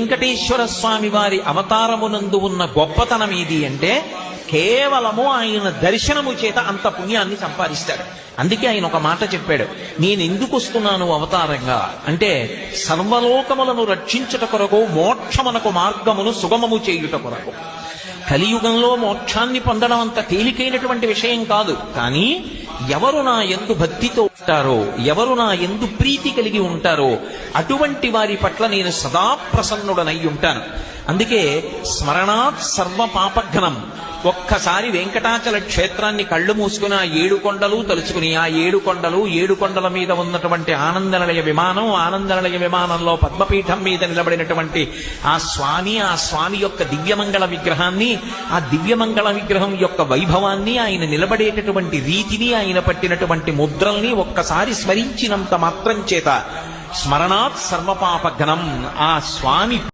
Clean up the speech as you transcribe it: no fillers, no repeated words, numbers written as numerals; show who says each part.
Speaker 1: వెంకటేశ్వర స్వామి వారి అవతారమునందు ఉన్న గొప్పతనం ఏది అంటే కేవలము ఆయన దర్శనము చేత అంత పుణ్యాన్ని సంపాదిస్తాడు. అందుకే ఆయన ఒక మాట చెప్పాడు, నేను ఎందుకు వస్తున్నాను అవతారంగా అంటే సర్వలోకములను రక్షించుట కొరకు, మోక్షమునకు మార్గమును సుగమము చేయుట కొరకు. కలియుగంలో మోక్షాన్ని పొందడం అంత తేలికైనటువంటి విషయం కాదు. కానీ ఎవరు నా యందు భక్తితో ఉంటారో, ఎవరు నా యందు ప్రీతి కలిగి ఉంటారో అటువంటి వారి పట్ల నేను సదా ప్రసన్నుడనై ఉంటాను. అందుకే స్మరణాత్ సర్వ పాపఘ్నం. ఒక్కసారి వెంకటాచల క్షేత్రాన్ని కళ్ళు మూసుకుని ఆ 7 కొండలు తలుచుకుని, ఆ 7 కొండల మీద ఉన్నటువంటి ఆనందనిలయ విమానం, ఆనందనిలయ విమానంలో పద్మపీఠం మీద నిలబడినటువంటి ఆ స్వామి యొక్క దివ్యమంగళ విగ్రహాన్ని, ఆ దివ్యమంగళ విగ్రహం యొక్క వైభవాన్ని, ఆయన నిలబడేటటువంటి రీతిని, ఆయన పట్టినటువంటి ముద్రల్ని ఒక్కసారి స్మరించినంత మాత్రం చేత స్మరణాత్ సర్వపాపఘ్నం ఆ స్వామి